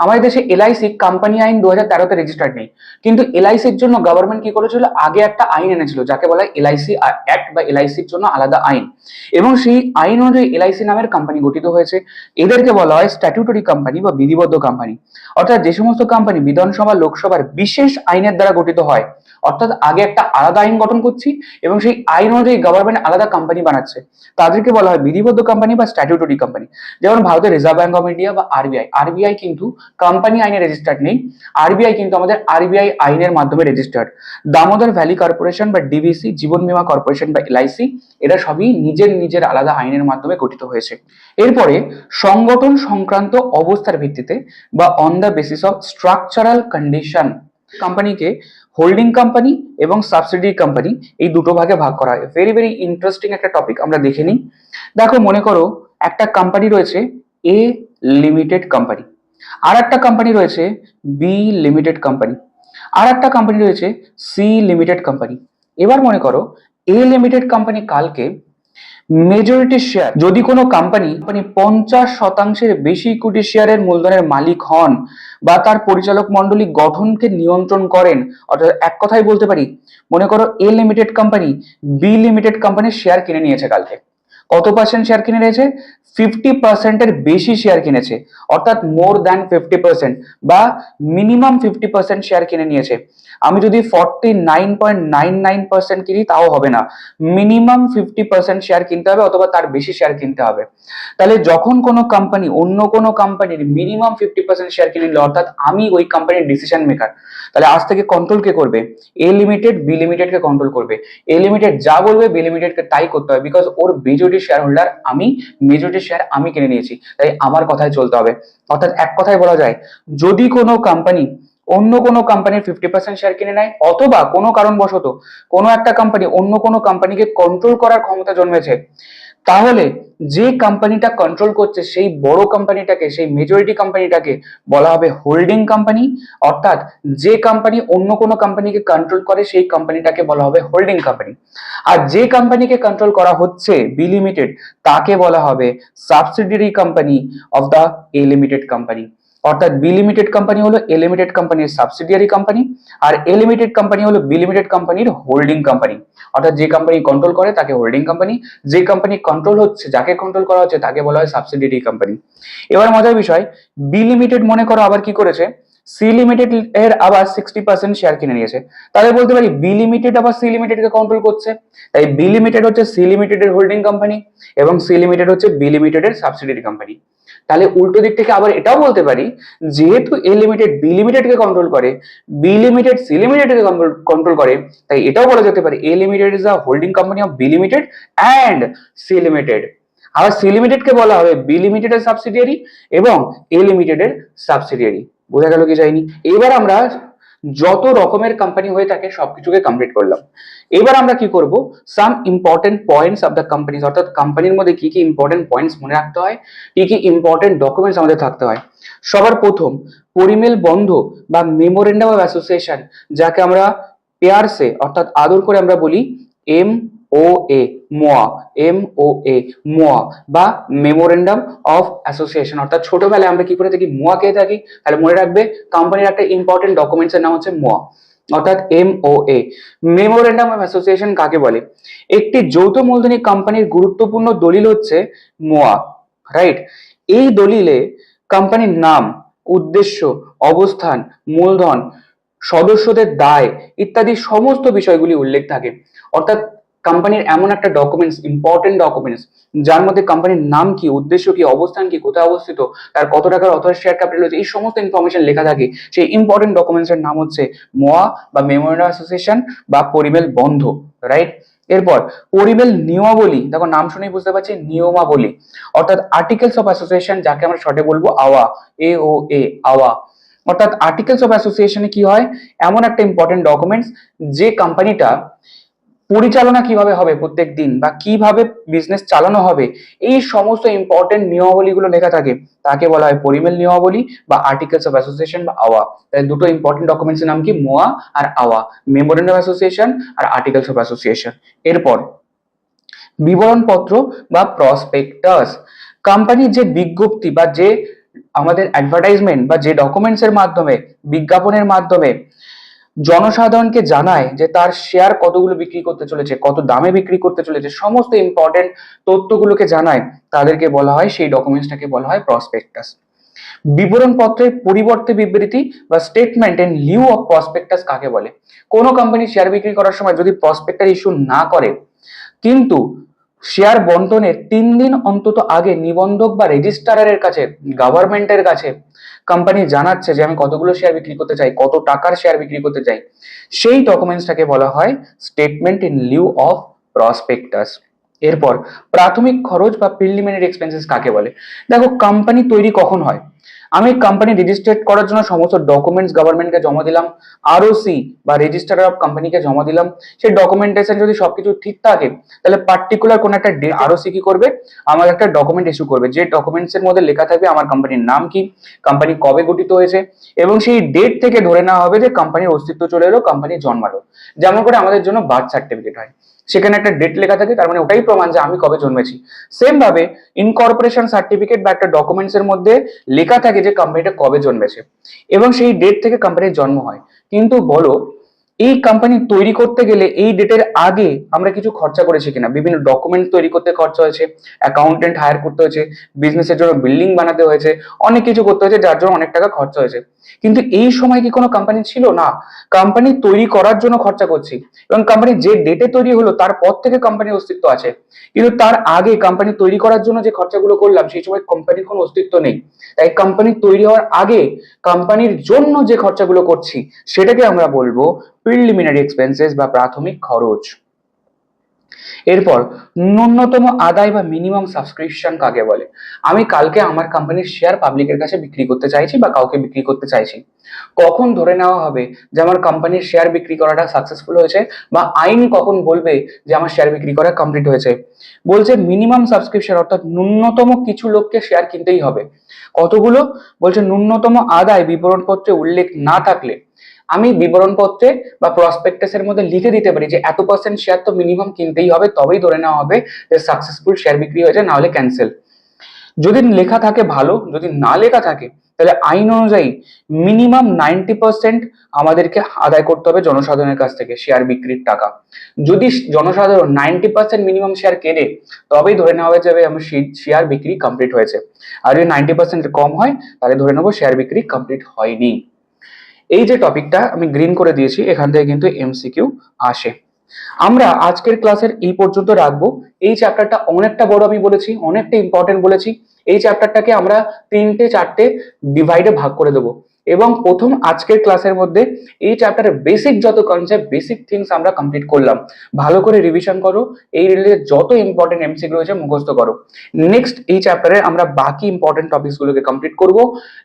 আমাদের দেশে এলআইসি কোম্পানি আইন 2013-তে রেজিস্টার্ড নেই, কিন্তু এলআইসির জন্য গভর্নমেন্ট কি করেছিল? আগে একটা আইন এনেছিল যাকে বলা হয় এলআইসি অ্যাক্ট বা এলআইসির জন্য আলাদা আইন, এবং সেই আইন অনুযায়ী এলআইসি নামের কোম্পানি গঠিত হয়েছে। এদেরকে বলা হয় স্ট্যাটিউটরি কোম্পানি বা বিধিবদ্ধ কোম্পানি। অর্থাৎ যে সমস্ত কোম্পানি বিধানসভা, লোকসভার বিশেষ আইনের দ্বারা গঠিত হয়, অর্থাৎ আগে একটা আলাদা আইন গঠন করছি এবং সেই আইন অনুযায়ী গভর্নমেন্ট আলাদা কোম্পানি বানাচ্ছে, তাদেরকে বলা হয় বিধিবদ্ধ কোম্পানি বা স্ট্যাটিউটরি কোম্পানি। যেমন ভারতের রিজার্ভ ব্যাংক অফ ইন্ডিয়া বা আরবিআই, আরবিআই কিন্তু কোম্পানি আইনে রেজিস্টার্ড নেই, আরবিআই কিন্তু আমাদের আরবিআই আইনের মাধ্যমে রেজিস্টার্ড। দামোদর ভ্যালি কর্পোরেশন বা ডিভিসি, জীবন বীমা কর্পোরেশন বা এলআইসি, এরা সবই নিজের নিজের আলাদা আইনের মাধ্যমে গঠিত হয়েছে। এরপরে সংগঠন সংক্রান্ত অবস্থার ভিত্তিতে বা on the basis of structural condition, কোম্পানিকে হোল্ডিং কোম্পানি এবং সাবসিডিয়ারি কোম্পানি এই দুটো ভাগে ভাগ করা হয়। ভেরি ভেরি ইন্টারেস্টিং একটা টপিক, আমরা দেখে নিই। দেখো, মনে করো একটা কোম্পানি রয়েছে এ লিমিটেড কোম্পানি, আর একটা কোম্পানি রয়েছে বি লিমিটেড কোম্পানি, আর একটা কোম্পানি রয়েছে সি লিমিটেড কোম্পানি। এবার মনে করো এ লিমিটেড কোম্পানি কালকে মেজরিটি শেয়ার, যদি কোনো কোম্পানি 50% বেশি ইকুইটি শেয়ারের মূলধনের মালিক হন বা তার পরিচালক মন্ডলী গঠনকে নিয়ন্ত্রণ করেন, অর্থাৎ এক কথায় বলতে পারি, মনে করো A limited company B limited কোম্পানির শেয়ার কিনে নিয়েছে কালকে। কত পার্সেন্ট শেয়ার কিনে নিয়েছে? 50%-এর বেশি শেয়ার কিনেছে, অর্থাৎ মোর দ্যান 50% বা মিনিমাম 50% শেয়ার কিনে নিয়েছে। আমি যদি 49.99% কিনি তাও হবে না, মিনিমাম 50% শেয়ার কিনতে হবে অথবা তার বেশি শেয়ার কিনতে হবে। তাহলে যখন কোনো কোম্পানি অন্য কোনো কোম্পানির মিনিমাম 50% শেয়ার কিনে নিল, অর্থাৎ আমি ওই কোম্পানির ডিসিশন মেকার, তাহলে আজ থেকে কন্ট্রোল কে করবে? এ লিমিটেড বি লিমিটেড কে কন্ট্রোল করবে। এ লিমিটেড যা বলবে বি লিমিটেড কে তাই করতে হবে, because or majority share holder আমি, মেজরিটি শেয়ার আমি কিনে নিয়েছি, তাই আমার কথায় চলতে হবে। অর্থাৎ এক কথায় বলা যায়, যদি কোনো কোম্পানি অন্য কোনো কোম্পানির 50% শেয়ার কিনে নেয় অথবা কোনো কারণবশত কোনো একটা কোম্পানি অন্য কোনো কোম্পানিকে কন্ট্রোল করার ক্ষমতা জন্মেছে, তাহলে যে কোম্পানিটা কন্ট্রোল করছে সেই বড় কোম্পানিটাকে, সেই মেজরিটি কোম্পানিটাকে বলা হবে হোল্ডিং কোম্পানি। অর্থাৎ যে কোম্পানি অন্য কোনো কোম্পানিকে কন্ট্রোল করে সেই কোম্পানিটাকে বলা হবে হোল্ডিং কোম্পানি। আর যে কোম্পানিকে কন্ট্রোল করা হচ্ছে বি লিমিটেড, তাকে বলা হবে subsidiary company of the A limited company. অর্থাৎ বি লিমিটেড কোম্পানি হলো এ লিমিটেড কোম্পানির সাবসিডিয়ারি কোম্পানি, আর এ লিমিটেড কোম্পানি হলো বি লিমিটেড কোম্পানির হোল্ডিং কোম্পানি। অর্থাৎ যে কোম্পানি কন্ট্রোল করে তাকে হোল্ডিং কোম্পানি, যে কোম্পানি কন্ট্রোল হচ্ছে, যাকে কন্ট্রোল করা হচ্ছে তাকে বলা হয় সাবসিডিয়ারি কোম্পানি। এবার মজার বিষয়, বি লিমিটেড মনে করো আবার কি করেছে, সি লিমিটেড এর আবার 60% শেয়ার কিনে নিয়েছে। তাহলে বলতে পারি বি লিমিটেড আবার সি লিমিটেড কে কন্ট্রোল করছে, তাই বি লিমিটেড হচ্ছে সি লিমিটেড এর হোল্ডিং কোম্পানি এবং সি লিমিটেড হচ্ছে বি লিমিটেড এর সাবসিডিয়ারি কোম্পানি। তাহলে উল্টো দিক থেকে আবার এটাও বলতে পারি, যেহেতু এ লিমিটেড বি লিমিটেড কে কন্ট্রোল করে, বি লিমিটেড সি লিমিটেড কে কন্ট্রোল করে, তাই এটাও বলা যেতে পারে A limited is a holding company of B limited and C limited. আবার সি লিমিটেড কে বলা হবে বি লিমিটেড এর সাবসিডিয়ারি এবং এ লিমিটেড এর সাবসিডিয়ারি। বোঝা গেল কি যায়নি? এবার আমরা যত রকমের কোম্পানি হয়ে থাকে সবকিছুকে কমপ্লিট করলাম। এবার আমরা কি করব, some important points of the companies, অর্থাৎ কোম্পানির মধ্যে কি কি ইম্পর্টেন্ট পয়েন্টস মনে রাখতে হয়, কি কি ইম্পর্টেন্ট ডকুমেন্টস আমাদের থাকতে হয়। সবার প্রথম পরিমেল বন্ধ বা মেমোরেন্ডাম অফ অ্যাসোসিয়েশন, যাকে আমরা পেয়ারসে অর্থাৎ আদর করে আমরা বলি এম ও এ, মোয়া, এম ও এ, মোয়া বা মেমোরেন্ডাম অফ অ্যাসোসিয়েশন। অর্থাৎ ছোটবেলায় আমরা কি করে থাকি, মোয়া কে থাকি, তাহলে মনে রাখবে কোম্পানির একটা ইম্পর্টেন্ট ডকুমেন্টস এর নাম হচ্ছে মোয়া, অর্থাৎ M O A. Memorandum of association কাকে বলে? একটি যৌথ মূলধনী কোম্পানির গুরুত্বপূর্ণ দলিল হচ্ছে মোয়া, রাইট? এই দলিলে কোম্পানির নাম, উদ্দেশ্য, অবস্থান, মূলধন, সদস্যদের দায় ইত্যাদি সমস্ত বিষয়গুলি উল্লেখ থাকে। অর্থাৎ কোম্পানির এমন একটা ডকুমেন্টস, ইম্পর্টেন্ট ডকুমেন্টস, যার মধ্যে কোম্পানির নাম কি, উদ্দেশ্য কি, অবস্থান কি, কোথায় অবস্থিত, তার কত টাকার অথর শেয়ার ক্যাপিটাল রয়েছে, এই সমস্ত ইনফরমেশন লেখা থাকে। সেই ইম্পর্টেন্ট ডকুমেন্টস এর নাম হচ্ছে মোয়া বা মেমোরেন্ডাম অ্যাসোসিয়েশন বা পরিমেল বন্ধ, রাইট? এরপর পরিমেল নিয়মাবলী, দেখো নাম শুনেই বুঝতে পারছি, নিয়মাবলী অর্থাৎ আর্টিকেলস অফ অ্যাসোসিয়েশন, যাকে আমরা শর্টে বলবো আওয়া, এ ও এ, আওয়া। অর্থাৎ আর্টিকেলস অফ অ্যাসোসিয়েশনে কি হয়, এমন একটা ইম্পর্টেন্ট ডকুমেন্টস যে কোম্পানিটা পরিচালনা কিভাবে হবে প্রত্যেক দিন বা কিভাবে বিজনেস চালানো হবে, এই সমস্ত ইম্পর্টেন্ট নিয়মাবলীগুলো লেখা থাকে, তাকে বলা হয় পরিমেল নিয়মাবলী বা আর্টিকেলস অফ অ্যাসোসিয়েশন বা আওয়া। তাই দুটো ইম্পর্টেন্ট ডকুমেন্টস এর নাম কি, মোয়া আর আওয়া, মেমোরেন্ডাম অ্যাসোসিয়েশন আর আর্টিকেলস অফ অ্যাসোসিয়েশন। এরপর বিবরণপত্র বা প্রসপেক্টাস, কোম্পানির যে বিজ্ঞপ্তি বা যে আমাদের অ্যাডভার্টাইজমেন্ট বা যে ডকুমেন্টস এর মাধ্যমে, বিজ্ঞাপনের মাধ্যমে জনসাধারণকে জানায় যে তার শেয়ার কতগুলো বিক্রি করতে চলেছে, কত দামে বিক্রি করতে চলেছে, সমস্ত ইম্পর্টেন্ট তথ্যগুলোকে জানায়, তাদেরকে বলা হয়, সেই ডকুমেন্টসটাকে বলা হয় প্রসপেক্টাস। বিবরণপত্রের পরিবর্তে বিবৃতি বা statement in Liu of prospectus কাকে বলে? কোনো কোম্পানি শেয়ার বিক্রি করার সময় যদি প্রসপেক্টাস ইস্যু না করে, কিন্তু শেয়ার বন্টনের 3 দিন অন্তত আগে নিবন্ধক বা রেজিস্ট্রারের কাছে, গভর্নমেন্টের কাছে কোম্পানি জানাচ্ছে যে আমি কতগুলো শেয়ার বিক্রি করতে চাই, কত টাকার শেয়ার বিক্রি করতে চাই, সেই ডকুমেন্টসটাকে বলা হয় statement in Liu of prospectus. এরপর প্রাথমিক খরচ বা প্রিলিমিনারি এক্সপেন্সেস কাকে বলে? দেখো কোম্পানি তৈরি কখন হয়, আমি কোম্পানি রেজিস্ট্রেট করার জন্য সমস্ত ডকুমেন্টস গভর্নমেন্টকে জমা দিলাম, আরওসি বা রেজিস্টার অফ কোম্পানিকে জমা দিলাম। সেই ডকুমেন্টেশন যদি সবকিছু ঠিক থাকে, তাহলে পার্টিকুলার কোন একটা ডেট আরওসি কি করবে, আমার একটা ডকুমেন্ট ইস্যু করবে, যে ডকুমেন্টস এর মধ্যে লেখা থাকবে আমার কোম্পানির নাম কি, কোম্পানি কবে গঠিত হয়েছে, এবং সেই ডেট থেকে ধরে নেওয়া হবে যে কোম্পানির অস্তিত্ব চলে এলো, কোম্পানি জন্মালো। যেমন করে আমাদের জন্য বার্থ সার্টিফিকেট হয়, সেখানে একটা ডেট লেখা থাকে, তার মানে ওটাই প্রমাণ যে আমি কবে জন্মেছি। সেম ভাবে ইনকর্পোরেশন সার্টিফিকেট বা একটা ডকুমেন্টস এর মধ্যে লেখা থাকে যে কোম্পানিটা কবে জন্মেছে এবং সেই ডেট থেকে কোম্পানির জন্ম হয়। কিন্তু বলো, এই কোম্পানি তৈরি করতে গেলে এই ডেটের আগে আমরা কিছু খরচা করেছি কিনা? বিভিন্ন ডকুমেন্ট তৈরি করতে খরচা হয়েছে, অ্যাকাউন্টেন্ট হায়ার করতে হয়েছে, বিজনেসের জন্য বিল্ডিং বানাতে হয়েছে, অনেক কিছু করতে হয়েছে, যার জন্য অনেক টাকা খরচা হয়েছে। কিন্তু এই সময় কি কোনো কোম্পানি ছিল? না, কোম্পানি তৈরি করার জন্য খরচা করছি, এবং কোম্পানি যে ডেটে তৈরি হলো তারপর থেকে কোম্পানির অস্তিত্ব আছে। কিন্তু তার আগে কোম্পানি তৈরি করার জন্য যে খরচাগুলো করলাম, সেই সময় কোম্পানির কোনো অস্তিত্ব নেই। তাই কোম্পানি তৈরি হওয়ার আগে কোম্পানির জন্য যে খরচাগুলো করছি সেটাকে আমরা বলবো প্রিলিমিনারি এক্সপেন্সেস বা প্রাথমিক খরচ। এরপর ন্যূনতম আদায় বা মিনিমাম সাবস্ক্রিপশন কাকে বলে? আমি কালকে আমার কোম্পানির শেয়ার পাবলিকের কাছে বিক্রি করতে চাইছি বা কাউকে বিক্রি করতে চাইছি, কখন ধরে নেওয়া হবে যে আমার কোম্পানির শেয়ার বিক্রি করাটা সাকসেসফুল হয়েছে, বা আইন কখন বলবে যে আমার শেয়ার বিক্রি করা কমপ্লিট হয়েছে? বলছে মিনিমাম সাবস্ক্রিপশন, অর্থাৎ ন্যূনতম কিছু লোককে শেয়ার কিনতেই হবে। কতগুলো? বলছে ন্যূনতম আদায় বিবরণপত্রে উল্লেখ না থাকলে আমি বিবরণপত্রে বা প্রসপেক্টাসের মধ্যে লিখে দিতে পারি যে এত পার্সেন্ট শেয়ার তো মিনিমাম কিনতেই হবে, তবেই ধরে নেওয়া হবে যে সাকসেসফুল শেয়ার বিক্রি হয়েছে, না হলে ক্যান্সেল। যদি লেখা থাকে ভালো, যদি না লেখা থাকে তাহলে আইন অনুযায়ী মিনিমাম 90% আমাদেরকে আদায় করতে হবে জনসাধারণের কাছ থেকে শেয়ার বিক্রির টাকা। যদি জনসাধারণ 90% মিনিমাম শেয়ার কেনে, তবেই ধরে নেওয়া যাবে আমার শেয়ার বিক্রি কমপ্লিট হয়েছে। আর যদি 90% কম হয়, তাহলে ধরে নেবো শেয়ার বিক্রি কমপ্লিট হয়নি। এই যে টপিকটা আমি গ্রিন করে দিয়েছি, এখান থেকে কিন্তু এমসিকিউ আসে। আমরা আজকের ক্লাসের এই পর্যন্ত রাখবো। এই চ্যাপ্টারটা অনেকটা বড় আমি বলেছি, অনেকটা ইম্পর্টেন্ট বলেছি। এই চ্যাপ্টারটাকে আমরা 3টে-4টে ডিভাইডে ভাগ করে দেবো, এবং প্রথম আজকের ক্লাসের মধ্যে এই চ্যাপ্টারের বেসিক যত কনসেপ্ট, বেসিক থিংস আমরা কমপ্লিট করলাম। ভালো করে রিভিশন করো, এই রিলেটেড যত ইম্পর্টেন্ট এমসিকিউ রয়েছে মুখস্থ করো। নেক্সট এই চ্যাপ্টারে আমরা বাকি ইম্পর্টেন্ট টপিকস গুলোকে কমপ্লিট করব,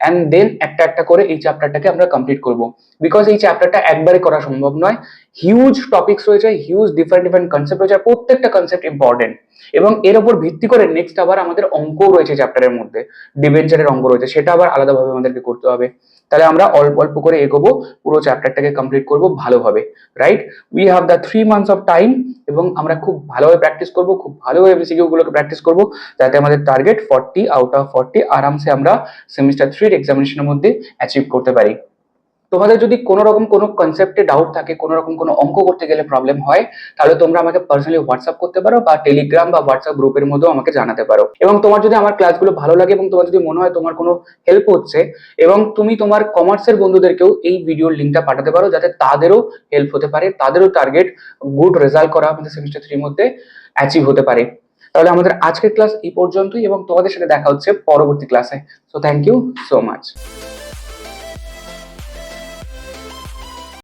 অ্যান্ড দেন একটা একটা করে এই চ্যাপ্টারটাকে আমরা কমপ্লিট করব। বিকজ এই চ্যাপ্টারটা একবারে করা সম্ভব নয়, হিউজ টপিকস রয়েছে, হিউজ ডিফারেন্ট ডিফারেন্ট কনসেপ্ট রয়েছে, প্রত্যেকটা কনসেপ্ট ইম্পর্টেন্ট। এবং এর উপর ভিত্তি করে নেক্সট আবার আমাদের অঙ্কও রয়েছে চ্যাপ্টারের মধ্যে, ডিবেঞ্চারের অঙ্ক রয়েছে, সেটা আবার আলাদাভাবে আমাদেরকে করতে হবে। তাহলে আমরা অল্প অল্প করে এগোবো, পুরো চ্যাপ্টারটাকে কমপ্লিট করব ভালোভাবে, right? We have the 3 months of time, এবং আমরা খুব ভালোভাবে প্র্যাকটিস করব, খুব ভালোভাবে এমসিকিউ গুলোকে প্র্যাকটিস করব, যাতে আমাদের টার্গেট 40 আউট অফ 40 আরামসে আমরা সেমিস্টার 3 এক্সামিনেশনের মধ্যে অ্যাচিভ করতে পারি। তোমাদের যদি কোনো রকম কোনো কনসেপ্টে ডাউট থাকে, কোনো রকম কোনো অঙ্ক করতে গেলে প্রবলেম হয়, তাহলে তোমরা আমাকে পার্সোনালি হোয়াটসঅ্যাপ করতে পারো, বা টেলিগ্রাম বা হোয়াটসঅ্যাপ গ্রুপের মধ্যেও আমাকে জানাতে পারো। এবং তোমার যদি আমার ক্লাসগুলো ভালো লাগে এবং তোমার যদি মনে হয় তোমার কোনো হেল্প হচ্ছে, এবং তুমি তোমার কমার্সের বন্ধুদেরকেও এই ভিডিওর লিঙ্কটা পাঠাতে পারো, যাতে তাদেরও হেল্প হতে পারে, তাদেরও টার্গেট গুড রেজাল্ট করা আমাদের সেমিস্টার 3 মধ্যে অ্যাচিভ হতে পারে। তাহলে আমাদের আজকের ক্লাস এই পর্যন্তই, এবং তোমাদের সাথে দেখা হচ্ছে পরবর্তী ক্লাসে। So thank you so much.